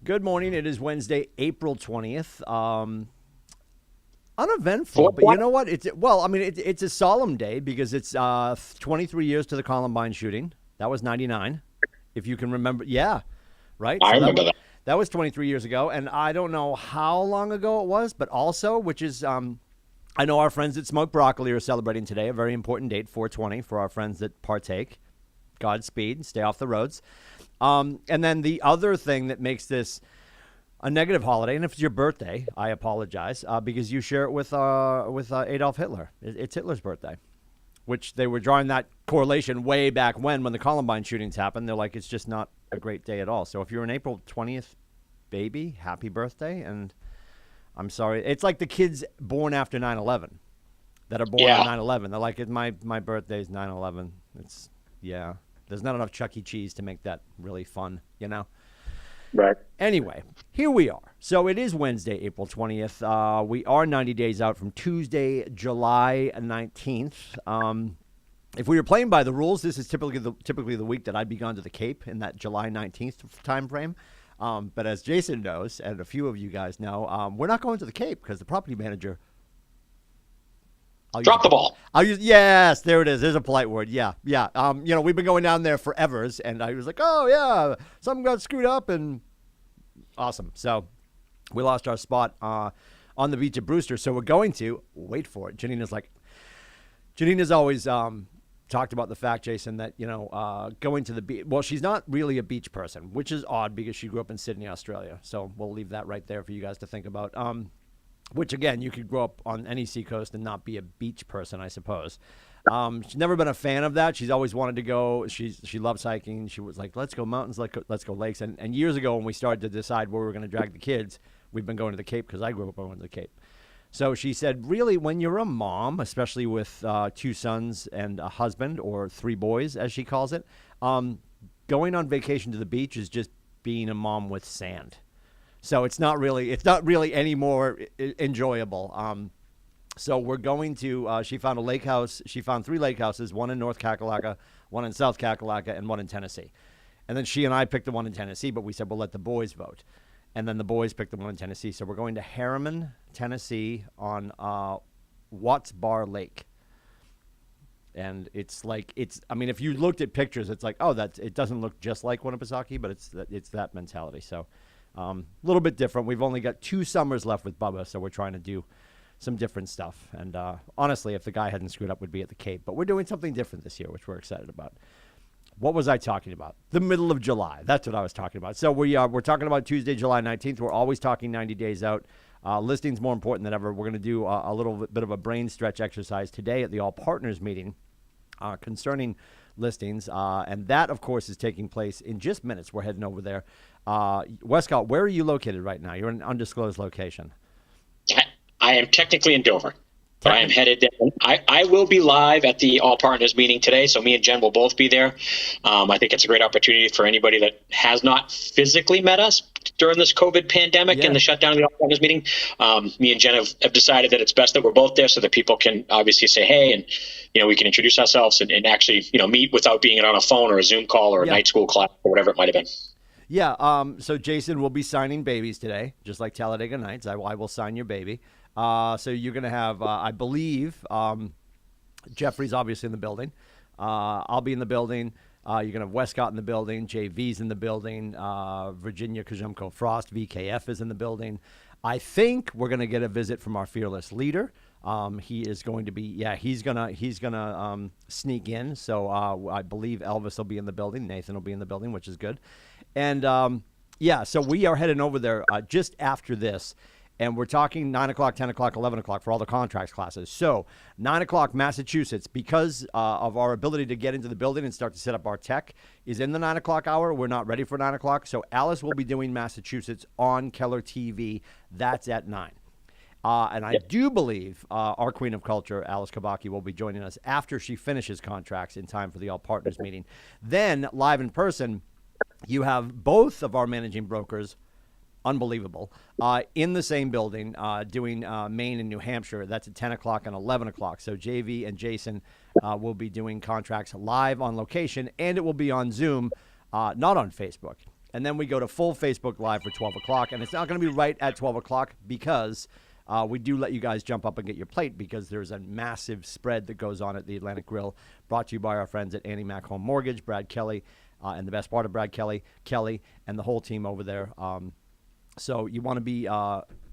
Good morning. It is Wednesday, April 20th. Uneventful, but you know what? It's a solemn day because it's 23 years to the Columbine shooting. That was 99, if you can remember. Yeah, right? I So remember that. that was 23 years ago, and I don't know how long ago it was, but also, which is I know our friends at Smoke Broccoli are celebrating today, a very important date, 420, for our friends that partake. Godspeed, stay off the roads. And then the other thing that makes this a negative holiday, and if it's your birthday, I apologize, because you share it with Adolf Hitler. It's Hitler's birthday, which they were drawing that correlation way back when the Columbine shootings happened. They're like, it's just not a great day at all. So if you're an April 20th baby, happy birthday. And I'm sorry. It's like the kids born after 9/11 that are born on Yeah, 9/11. They're like, my birthday's 9/11. It's, yeah. There's not enough Chuck E. Cheese to make that really fun, you know? right. Anyway, here we are. So it is Wednesday, April 20th. We are 90 days out from Tuesday, July 19th. If we were playing by the rules, this is typically the week that I'd be gone to the Cape in that July 19th time frame. But as Jason knows, and a few of you guys know, we're not going to the Cape because the property manager. Drop the ball. Yes, there it is. There's a polite word. Yeah, yeah. We've been going down there forevers, and I was like, oh yeah, something got screwed up, and awesome. So we lost our spot on the beach at Brewster. So we're going to wait for it. Janina's always talked about the fact, Jason, that going to the beach. Well, she's not really a beach person, which is odd because she grew up in Sydney, Australia. So we'll leave that right there for you guys to think about. Which, again, you could grow up on any seacoast and not be a beach person, I suppose. She's never been a fan of that. She's always wanted to go. She loves hiking. She was like, let's go mountains, let's go lakes. And years ago when we started to decide where we were going to drag the kids, we've been going to the Cape because I grew up going to the Cape. So she said, really, when you're a mom, especially with 2 sons and a husband, or 3 boys, as she calls it, going on vacation to the beach is just being a mom with sand. So it's not really any more enjoyable. So we're going to, she found a lake house. She found 3 lake houses, one in North Kakalaka, one in South Kakalaka, and one in Tennessee. And then she and I picked the one in Tennessee, but we said, we'll let the boys vote. And then the boys picked the one in Tennessee. So we're going to Harriman, Tennessee on Watts Bar Lake. And it's like, if you looked at pictures, it's like, it doesn't look just like Winnipesaukee, but it's that mentality. So a little bit different. We've only got 2 summers left with Bubba, so we're trying to do some different stuff. And honestly, if the guy hadn't screwed up, we'd be at the Cape. But we're doing something different this year, which we're excited about. What was I talking about? The middle of July. That's what I was talking about. So we're talking about Tuesday, July 19th. We're always talking 90 days out. Listing's more important than ever. We're going to do a little bit of a brain stretch exercise today at the All Partners meeting concerning listings. And that, of course, is taking place in just minutes. We're heading over there. Westcott, where are you located right now? You're in an undisclosed location. I am technically in Dover, but I am headed down. I will be live at the All Partners meeting today, so me and Jen will both be there. I think it's a great opportunity for anybody that has not physically met us during this COVID pandemic and the shutdown of the All Partners meeting. Me and Jen have decided that it's best that we're both there so that people can obviously say hey, and we can introduce ourselves and actually meet without being on a phone or a Zoom call or a night school class or whatever it might have been. Yeah, so Jason will be signing babies today, just like Talladega Nights. I will sign your baby. So you're going to have, I believe, Jeffrey's obviously in the building. I'll be in the building. You're going to have Westcott in the building. JV's in the building. Virginia Kajumko Frost, VKF, is in the building. I think we're going to get a visit from our fearless leader. He is going to be, he's gonna sneak in. So I believe Elvis will be in the building. Nathan will be in the building, which is good. And so we are heading over there just after this. And we're talking 9 o'clock, 10 o'clock, 11 o'clock for all the contracts classes. So 9 o'clock, Massachusetts, because of our ability to get into the building and start to set up our tech, is in the 9 o'clock hour. We're not ready for 9 o'clock. So Alice will be doing Massachusetts on Keller TV. That's at 9. And I do believe our Queen of Culture, Alice Kabaki, will be joining us after she finishes contracts in time for the All Partners meeting. Then, live in person, you have both of our managing brokers, unbelievable, in the same building doing Maine and New Hampshire. That's at 10 o'clock and 11 o'clock. So JV and Jason will be doing contracts live on location, and it will be on Zoom, not on Facebook. And then we go to full Facebook Live for 12 o'clock. And it's not going to be right at 12 o'clock because we do let you guys jump up and get your plate because there's a massive spread that goes on at the Atlantic Grill, brought to you by our friends at Annie Mac Home Mortgage, Brad Kelly, and the best part of Brad Kelly, and the whole team over there. So you want to be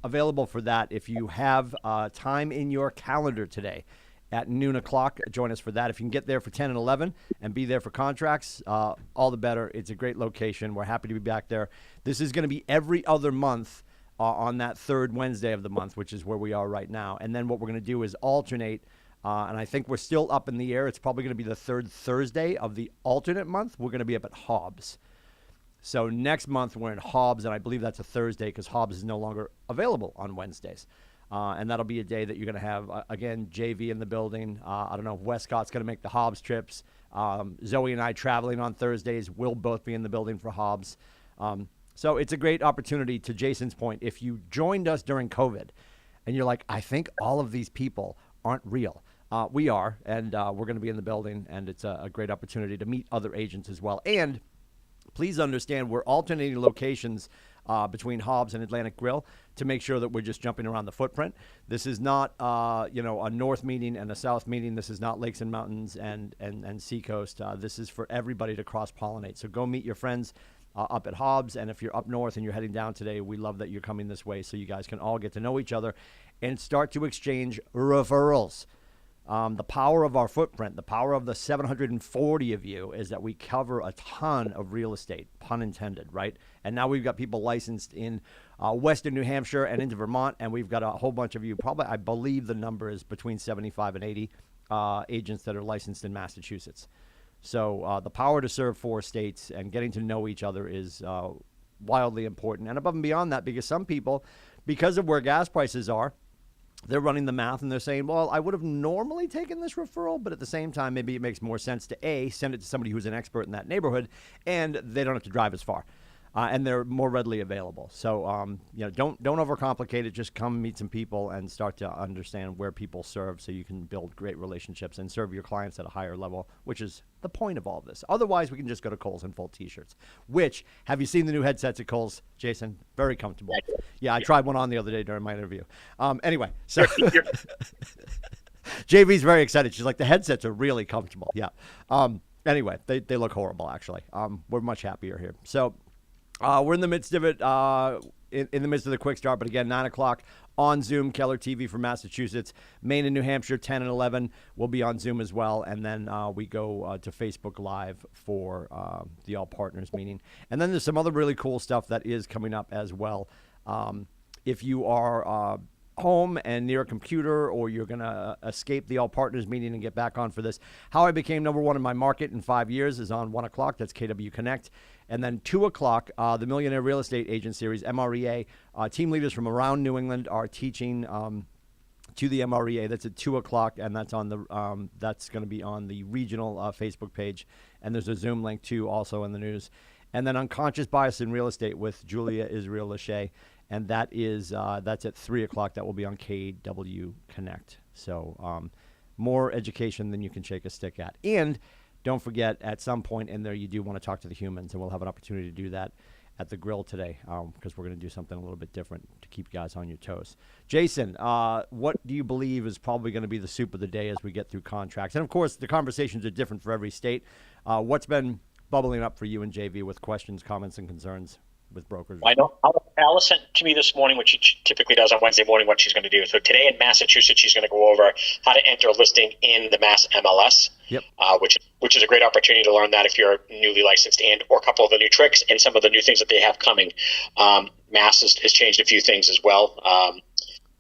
available for that. If you have time in your calendar today at noon o'clock, join us for that. If you can get there for 10 and 11 and be there for contracts, all the better. It's a great location. We're happy to be back there. This is going to be every other month on that third Wednesday of the month, which is where we are right now. And then what we're going to do is alternate, and I think we're still up in the air. It's probably going to be the third Thursday of the alternate month. We're going to be up at Hobbs. So next month we're in Hobbs, and I believe that's a Thursday because Hobbs is no longer available on Wednesdays. And that'll be a day that you're going to have, again, JV in the building. I don't know if Westcott's going to make the Hobbs trips. Zoe and I traveling on Thursdays. We'll both be in the building for Hobbs. So it's a great opportunity, to Jason's point. If you joined us during COVID and you're like, I think all of these people aren't real. We are, and we're going to be in the building, and it's a great opportunity to meet other agents as well. And please understand, we're alternating locations between Hobbs and Atlantic Grill to make sure that we're just jumping around the footprint. This is not, a north meeting and a south meeting. This is not lakes and mountains and seacoast. This is for everybody to cross-pollinate. So go meet your friends up at Hobbs, and if you're up north and you're heading down today, we love that you're coming this way so you guys can all get to know each other and start to exchange referrals. The power of our footprint, the power of the 740 of you is that we cover a ton of real estate, pun intended, right? And now we've got people licensed in Western New Hampshire and into Vermont, and we've got a whole bunch of you, probably, I believe the number is between 75 and 80 agents that are licensed in Massachusetts. So the power to serve 4 states and getting to know each other is wildly important. And above and beyond that, because some people, because of where gas prices are, they're running the math and they're saying, well, I would have normally taken this referral, but at the same time, maybe it makes more sense to send it to somebody who's an expert in that neighborhood, and they don't have to drive as far, and they're more readily available. So, don't overcomplicate it. Just come meet some people and start to understand where people serve, so you can build great relationships and serve your clients at a higher level, which is the point of all of this. Otherwise, we can just go to Kohl's and fold T-shirts. Which, have you seen the new headsets at Kohl's, Jason? Very comfortable. Yeah, I tried one on the other day during my interview. Anyway, so JV's very excited. She's like, the headsets are really comfortable. Yeah. Anyway, they look horrible, actually. We're much happier here. So we're in the midst of it, in the midst of the quick start. But again, 9 o'clock on Zoom, Keller TV for Massachusetts. Maine and New Hampshire, 10 and 11 will be on Zoom as well. And then we go to Facebook Live for the All Partners meeting. And then there's some other really cool stuff that is coming up as well. If you are home and near a computer, or you're going to escape the All Partners meeting and get back on for this, How I Became Number One in My Market in 5 Years is on 1 o'clock. That's KW Connect. And then 2 o'clock, the Millionaire Real Estate Agent Series, MREA. Team leaders from around New England are teaching to the MREA. That's at 2 o'clock, and that's on the that's going to be on the regional Facebook page. And there's a Zoom link too, also in the news. And then Unconscious Bias in Real Estate with Julia Israel Lachey. And that is that's at 3 o'clock. That will be on KW Connect. So more education than you can shake a stick at. And don't forget, at some point in there, you do want to talk to the humans, and we'll have an opportunity to do that at the grill today, because we're going to do something a little bit different to keep you guys on your toes. Jason, what do you believe is probably going to be the soup of the day as we get through contracts? And, of course, the conversations are different for every state. What's been bubbling up for you and JV with questions, comments, and concerns with brokers? I know Alice sent to me this morning, which she typically does on Wednesday morning, what she's going to do. So today in Massachusetts, she's going to go over how to enter a listing in the Mass MLS, yep. Which is a great opportunity to learn that if you're newly licensed, and or a couple of the new tricks and some of the new things that they have coming. Mass has changed a few things as well.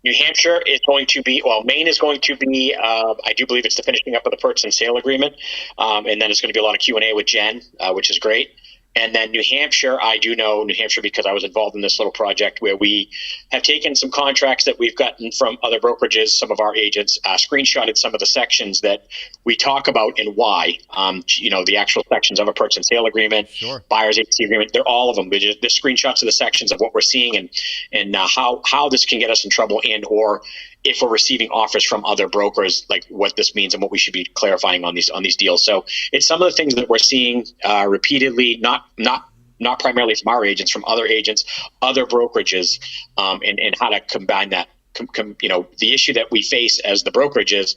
New Hampshire is going to be, Maine is going to be, I do believe it's the finishing up of the purchase and sale agreement. And then it's going to be a lot of Q&A with Jen, which is great. And then New Hampshire, I do know New Hampshire because I was involved in this little project where we have taken some contracts that we've gotten from other brokerages, some of our agents, screenshotted some of the sections that we talk about and why. The actual sections of a purchase and sale agreement, sure. Buyer's agency agreement, they're all of them. They're screenshots of the sections of what we're seeing and how this can get us in trouble, and or if we're receiving offers from other brokers, like what this means and what we should be clarifying on these deals. So it's some of the things that we're seeing repeatedly, not not primarily from our agents, from other agents, other brokerages, and how to combine that. The issue that we face as the brokerage is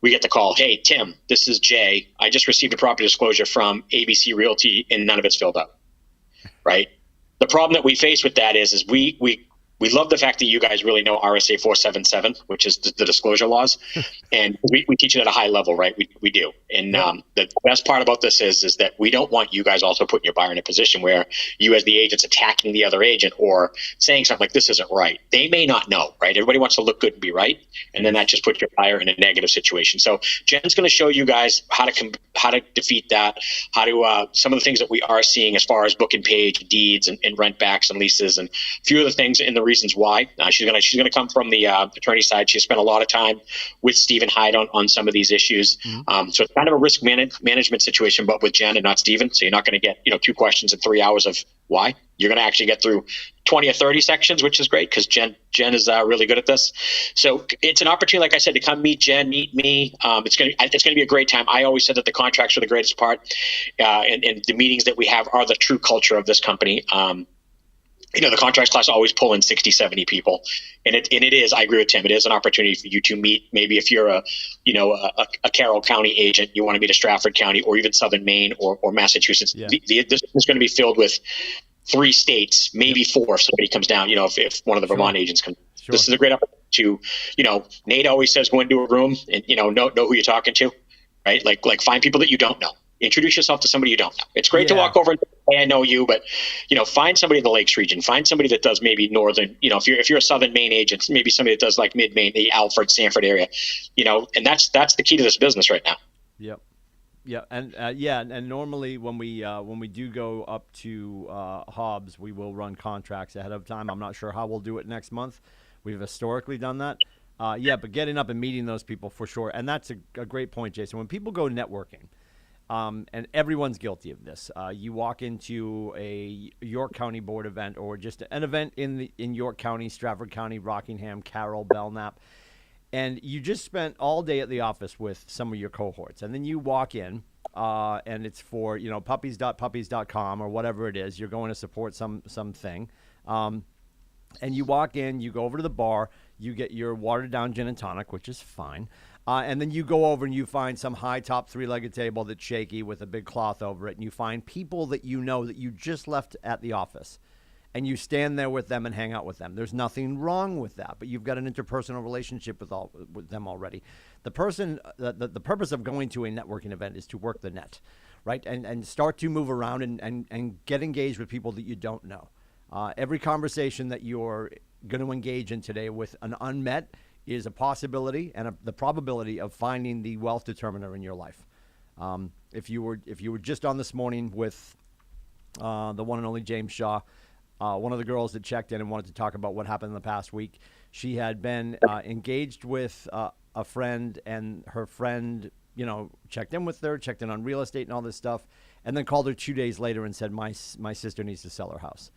we get the call, hey, Tim, this is Jay. I just received a property disclosure from ABC Realty and none of it's filled out, right? The problem that we face with that is we love the fact that you guys really know RSA 477, which is the disclosure laws. And we teach it at a high level, right? We do. And the best part about this is that we don't want you guys also putting your buyer in a position where you as the agent's attacking the other agent or saying something like, this isn't right. They may not know, right? Everybody wants to look good and be right. And then that just puts your buyer in a negative situation. So Jen's going to show you guys how to defeat that, how to some of the things that we are seeing as far as book and page deeds and rent backs and leases and a few of the things in the reasons why. She's gonna come from the attorney side. She spent a lot of time with Stephen Hyde on some of these issues. So it's kind of a risk management situation, but with Jen and not Stephen. So you're not going to get 2 questions in 3 hours of why. You're going to actually get through 20 or 30 sections, which is great because Jen is really good at this. So it's an opportunity, like I said, to come meet Jen, meet me. It's going to be a great time. I always said that the contracts are the greatest part, and the meetings that we have are the true culture of this company. The contracts class always pull in 60, 70 people. And it is, I agree with Tim, it is an opportunity for you to meet, maybe if you're a Carroll County agent, you want to meet a Stratford County or even Southern Maine or Massachusetts. Yeah. This is going to be filled with 3 states, maybe 4 if somebody comes down, if one of the Vermont agents comes. Sure. This is a great opportunity to, Nate always says, go into a room and, know who you're talking to, right? Like find people that you don't know. Introduce yourself to somebody you don't know. It's great to walk over and say, hey, I know you, but find somebody in the Lakes region. Find somebody that does maybe northern. If you're a Southern Maine agent, maybe somebody that does like mid Maine, the Alfred, Sanford area. And that's the key to this business right now. Yep. Yeah, and normally when we do go up to Hobbs, we will run contracts ahead of time. I'm not sure how we'll do it next month. We've historically done that. But getting up and meeting those people for sure, and that's a great point, Jason. When people go networking. And everyone's guilty of this. You walk into a York County board event or just an event in York County, Stratford County, Rockingham, Carroll, Belknap, and you just spent all day at the office with some of your cohorts. And then you walk in, and it's for, puppies.puppies.com or whatever it is. You're going to support something. And you walk in, you go over to the bar, you get your watered down gin and tonic, which is fine. And then you go over and you find some high top 3-legged table that's shaky with a big cloth over it. And you find people that you know that you just left at the office. And you stand there with them and hang out with them. There's nothing wrong with that, but you've got an interpersonal relationship with them already. The purpose of going to a networking event is to work the net, right? And start to move around and get engaged with people that you don't know. Every conversation that you're going to engage in today with an unmet is a possibility and the probability of finding the wealth determiner in your life. If you were just on this morning with the one and only James Shaw, one of the girls that checked in and wanted to talk about what happened in the past week, she had been engaged with a friend, and her friend, checked in with her, checked in on real estate and all this stuff, and then called her 2 days later and said, my sister needs to sell her house.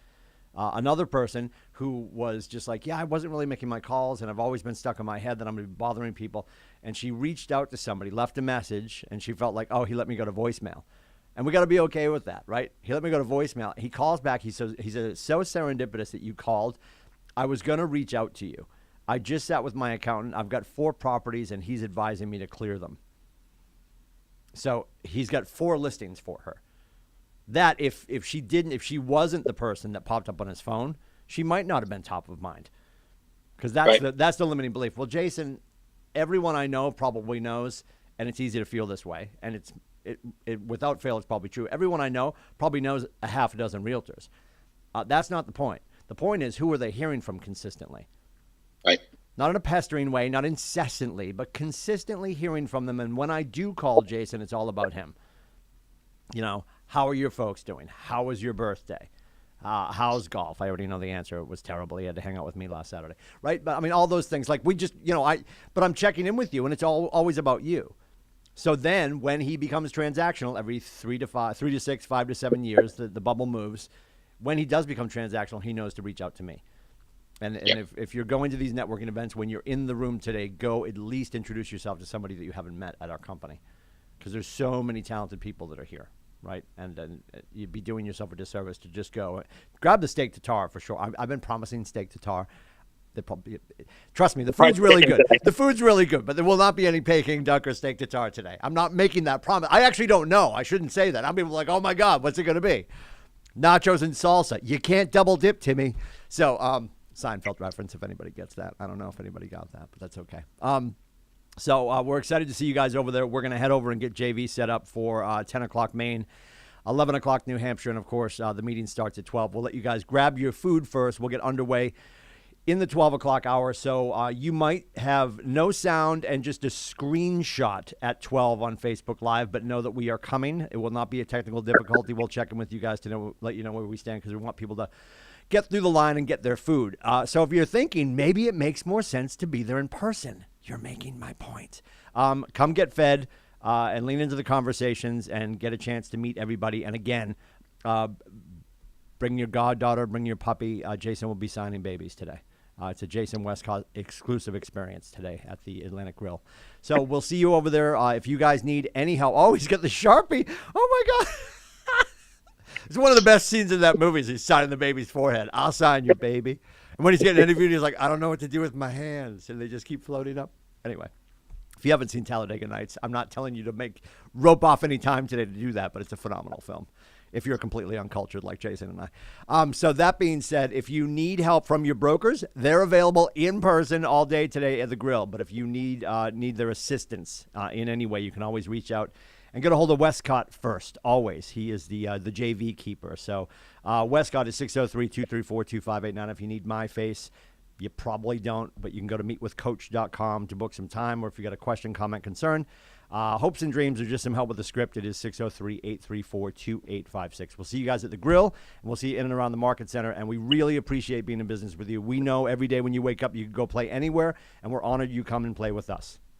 Another person who was just like, I wasn't really making my calls, and I've always been stuck in my head that I'm going to be bothering people. And she reached out to somebody, left a message, and she felt like, he let me go to voicemail. And we got to be okay with that, right? He let me go to voicemail. He calls back. He's so serendipitous that you called. I was going to reach out to you. I just sat with my accountant. I've got 4 properties, and he's advising me to clear them. So he's got 4 listings for her. That if she wasn't the person that popped up on his phone, she might not have been top of mind, because that's the limiting belief. Well, Jason, everyone I know probably knows, and it's easy to feel this way, and it without fail, it's probably true. Everyone I know probably knows a half a dozen realtors. That's not the point. The point is, who are they hearing from consistently? Right. Not in a pestering way, not incessantly, but consistently hearing from them. And when I do call Jason, it's all about him. How are your folks doing? How was your birthday? How's golf? I already know the answer. It was terrible. He had to hang out with me last Saturday, right? But I mean, all those things. Like we just, but I'm checking in with you, and it's always about you. So then, when he becomes transactional, every 3 to 6, 5 to 7 years, the bubble moves. When he does become transactional, he knows to reach out to me. And if you're going to these networking events, when you're in the room today, go at least introduce yourself to somebody that you haven't met at our company, because there's so many talented people that are here. right? And you'd be doing yourself a disservice to just go grab the steak tartare for sure. I've been promising steak tartare. Trust me, the food's really good. The food's really good, but there will not be any Peking duck or steak tartare today. I'm not making that promise. I actually don't know. I shouldn't say that. I'm like, oh my God, what's it going to be? Nachos and salsa. You can't double dip, Timmy. So, Seinfeld reference, if anybody gets that. I don't know if anybody got that, but that's okay. So we're excited to see you guys over there. We're going to head over and get JV set up for 10 o'clock Maine, 11 o'clock New Hampshire, and, of course, the meeting starts at 12. We'll let you guys grab your food first. We'll get underway in the 12 o'clock hour. So you might have no sound and just a screenshot at 12 on Facebook Live, but know that we are coming. It will not be a technical difficulty. We'll check in with you guys to let you know where we stand because we want people to get through the line and get their food. So if you're thinking maybe it makes more sense to be there in person, you're making my point. Come get fed and lean into the conversations and get a chance to meet everybody. And again, bring your goddaughter, bring your puppy. Jason will be signing babies today. It's a Jason Westcott exclusive experience today at the Atlantic Grill. So we'll see you over there. If you guys need any help, he's got the Sharpie. Oh, my God. It's one of the best scenes in that movie is he's signing the baby's forehead. I'll sign your baby. And when he's getting interviewed, he's like, I don't know what to do with my hands. And they just keep floating up. Anyway, if you haven't seen Talladega Nights, I'm not telling you to rope off any time today to do that, but it's a phenomenal film if you're completely uncultured like Jason and I. So that being said, if you need help from your brokers, they're available in person all day today at the Grill. But if you need their assistance in any way, you can always reach out and get a hold of Westcott first, always. He is the JV keeper. So Westcott is 603-234-2589. If you need my face, you probably don't, but you can go to meetwithcoach.com to book some time, or if you got a question, comment, concern. Hopes and dreams or just some help with the script, it is 603-834-2856. We'll see you guys at the Grill, and we'll see you in and around the Market Center, and we really appreciate being in business with you. We know every day when you wake up, you can go play anywhere, and we're honored you come and play with us.